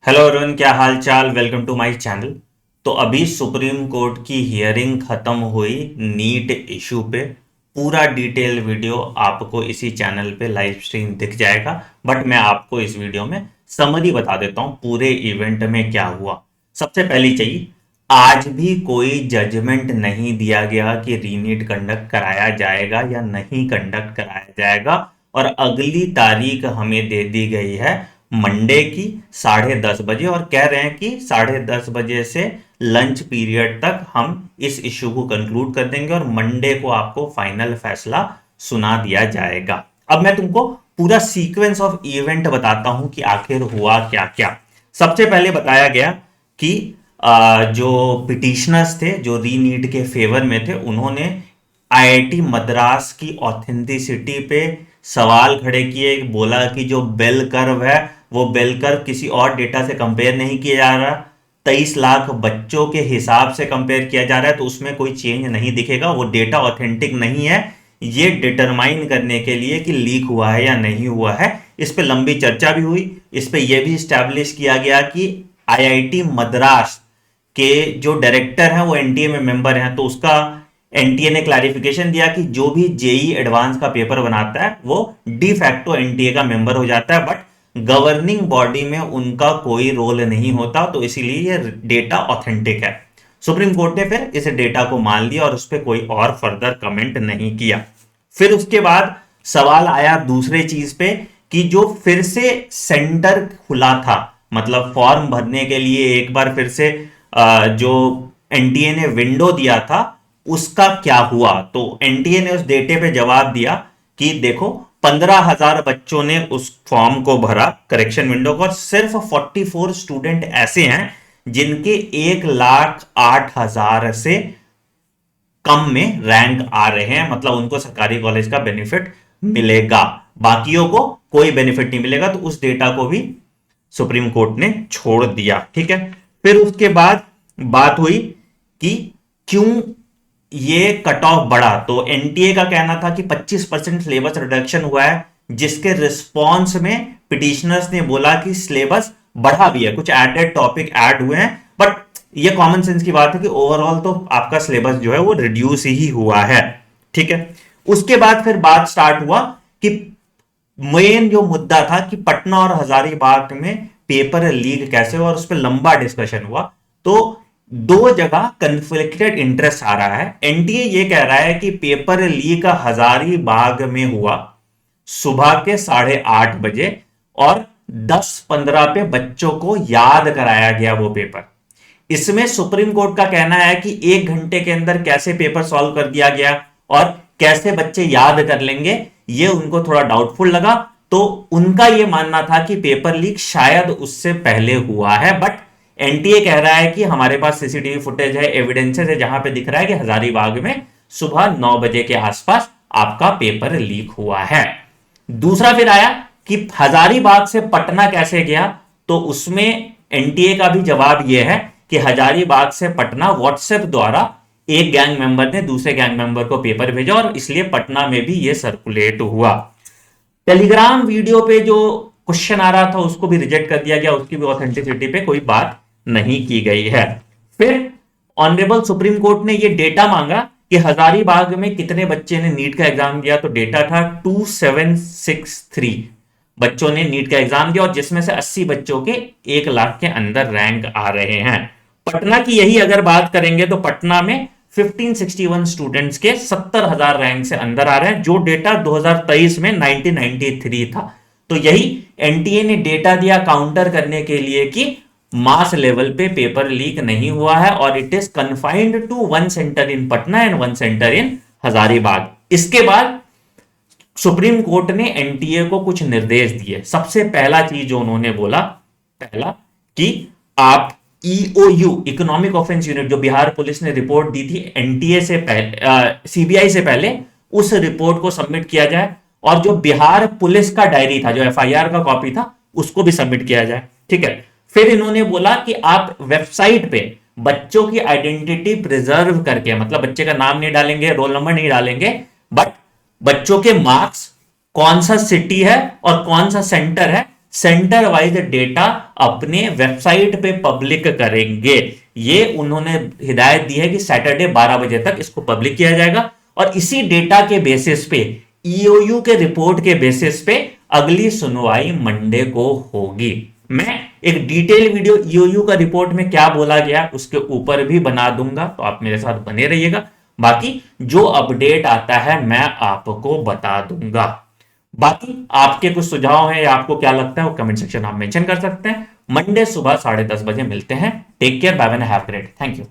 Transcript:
Hello Arun, क्या हाल चाल। Welcome to my channel. तो अभी सुप्रीम कोर्ट की हियरिंग खत्म हुई नीट इशू पे। पूरा डिटेल वीडियो आपको इसी चैनल पे लाइव स्ट्रीम दिख जाएगा। बट मैं आपको इस वीडियो में समरी बता देता हूँ पूरे इवेंट में क्या हुआ। सबसे पहली चाहिए, आज भी कोई जजमेंट नहीं दिया गया कि रीनीट कंडक्ट कराया जाएगा या नहीं कंडक्ट कराया जाएगा। और अगली तारीख हमें दे दी गई है मंडे की 10:30 बजे, और कह रहे हैं कि 10:30 बजे से लंच पीरियड तक हम इस इश्यू को कंक्लूड कर देंगे और मंडे को आपको फाइनल फैसला सुना दिया जाएगा। अब मैं तुमको पूरा सीक्वेंस ऑफ इवेंट बताता हूं कि आखिर हुआ क्या क्या। सबसे पहले बताया गया कि जो पिटिशनर्स थे जो रीनीट के फेवर में थे, उन्होंने आईआईटी मद्रास की ऑथेंटिसिटी पे सवाल खड़े किए। बोला कि जो बेल कर्व है वो बेल कर्व किसी और डेटा से कंपेयर नहीं किया जा रहा, 23 लाख बच्चों के हिसाब से कंपेयर किया जा रहा है, तो उसमें कोई चेंज नहीं दिखेगा, वो डेटा ऑथेंटिक नहीं है। ये डिटरमाइन करने के लिए कि लीक हुआ है या नहीं हुआ है, इस पे लंबी चर्चा भी हुई। इस पे यह भी स्टैब्लिश किया गया कि आईआईटी मद्रास के जो डायरेक्टर हैं वो एनटीए में मेंबर हैं, तो उसका एनटीए ने क्लैरिफिकेशन दिया कि जो भी जेई एडवांस का पेपर बनाता है वो डी फैक्टो एनटीए का मेंबर हो जाता है, बट गवर्निंग बॉडी में उनका कोई रोल नहीं होता, तो इसीलिए ये डेटा ऑथेंटिक है। सुप्रीम कोर्ट ने फिर इस डेटा को मान लिया और उस पर कोई और फर्दर कमेंट नहीं किया। फिर उसके बाद सवाल आया दूसरे चीज पे कि जो फिर से सेंटर खुला था, मतलब फॉर्म भरने के लिए एक बार फिर से जो एनटीए ने विंडो दिया था उसका क्या हुआ। तो एनटीए ने उस डेटे पे जवाब दिया कि देखो 15,000 बच्चों ने उस फॉर्म को भरा करेक्शन विंडो को, और सिर्फ 44 स्टूडेंट ऐसे हैं जिनके 1,08,000 से कम में रैंक आ रहे हैं, मतलब उनको सरकारी कॉलेज का बेनिफिट मिलेगा, बाकियों को कोई बेनिफिट नहीं मिलेगा। तो उस डेटा को भी सुप्रीम कोर्ट ने छोड़ दिया। ठीक है। फिर उसके बाद बात हुई कि क्यों ये कट ऑफ बढ़ा। तो एनटीए का कहना था कि 25% सिलेबस रिडक्शन हुआ है, जिसके रिस्पॉन्स में पिटिशनर्स ने बोला कि सिलेबस बढ़ा भी है, कुछ एडेड टॉपिक ऐड हुए हैं, बट ये कॉमन सेंस की बात है कि ओवरऑल तो आपका सिलेबस जो है वो रिड्यूस ही हुआ है। ठीक है। उसके बाद फिर बात स्टार्ट हुआ कि मेन जो मुद्दा था कि पटना और हजारीबाग में पेपर लीक कैसे हुआ, और उस पर लंबा डिस्कशन हुआ। तो दो जगह कंफ्लिक्टेड इंटरेस्ट आ रहा है। एनटीए ये कह रहा है कि पेपर लीक हजारीबाग में हुआ सुबह के 8:30 बजे, और 10:15 पे बच्चों को याद कराया गया वो पेपर। इसमें सुप्रीम कोर्ट का कहना है कि 1 घंटे के अंदर कैसे पेपर सॉल्व कर दिया गया और कैसे बच्चे याद कर लेंगे, ये उनको थोड़ा डाउटफुल लगा। तो उनका ये मानना था कि पेपर लीक शायद उससे पहले हुआ है, बट एनटीए कह रहा है कि हमारे पास सीसीटीवी फुटेज है, एविडेंसेस है, जहां पे दिख रहा है कि हजारीबाग में सुबह 9 बजे के आसपास आपका पेपर लीक हुआ है। दूसरा फिर आया कि हजारीबाग से पटना कैसे गया, तो उसमें एनटीए का भी जवाब यह है कि हजारीबाग से पटना व्हाट्सएप द्वारा एक गैंग मेंबर ने दूसरे गैंग मेंबर को पेपर भेजा, और इसलिए पटना में भी यह सर्कुलेट हुआ। टेलीग्राम वीडियो पे जो क्वेश्चन आ रहा था उसको भी रिजेक्ट कर दिया गया, उसकी भी ऑथेंटिसिटी पे कोई बात नहीं की गई है। फिर ऑनरेबल सुप्रीम कोर्ट ने यह डेटा मांगा कि हजारीबाग में कितने बच्चे ने नीट का एग्जाम दिया, तो डेटा था 2763 बच्चों ने नीट का एग्जाम दिया, और जिसमें से 80 बच्चों के 1 लाख के अंदर रैंक आ रहे हैं। पटना की यही अगर बात करेंगे तो पटना में 1561 स्टूडेंट्स के 70,000 रैंक से अंदर आ रहे हैं, जो डेटा 2023 में 1993 था। तो यही एनटीए ने डेटा दिया काउंटर करने के लिए कि मास लेवल पे पेपर लीक नहीं हुआ है, और it is confined to 1 centre in Patna and 1 centre in Hazaribagh. इसके बाद सुप्रीम कोर्ट ने एनटीए को कुछ निर्देश दिए। सबसे पहला चीज जो उन्होंने बोला, पहला कि आप ईओयू इकोनॉमिक ऑफेंस यूनिट, जो बिहार पुलिस ने रिपोर्ट दी थी एनटीए से पहले, सीबीआई से पहले, उस रिपोर्ट को सबमिट किया जाए, और जो बिहार पुलिस का डायरी था, जो एफआईआर का कॉपी था, उसको भी सबमिट किया जाए। ठीक है। फिर इन्होंने बोला कि आप वेबसाइट पे बच्चों की आइडेंटिटी प्रिजर्व करके, मतलब बच्चे का नाम नहीं डालेंगे, रोल नंबर नहीं डालेंगे, बट बच्चों के मार्क्स, कौन सा सिटी है और कौन सा सेंटर है, सेंटर वाइज डेटा अपने वेबसाइट पे पब्लिक करेंगे। ये उन्होंने हिदायत दी है कि सैटरडे 12 बजे तक इसको पब्लिक किया जाएगा, और इसी डेटा के बेसिस पे, ईओयू के रिपोर्ट के बेसिस पे अगली सुनवाई मंडे को होगी। मैं एक डिटेल वीडियो ईओयू का रिपोर्ट में क्या बोला गया उसके ऊपर भी बना दूंगा, तो आप मेरे साथ बने रहिएगा। बाकी जो अपडेट आता है मैं आपको बता दूंगा। बाकी आपके कुछ सुझाव हैं या आपको क्या लगता है वो कमेंट सेक्शन में आप मेंशन कर सकते हैं। मंडे सुबह 10:30 बजे मिलते हैं। Take care, bye bye, have great, thank you.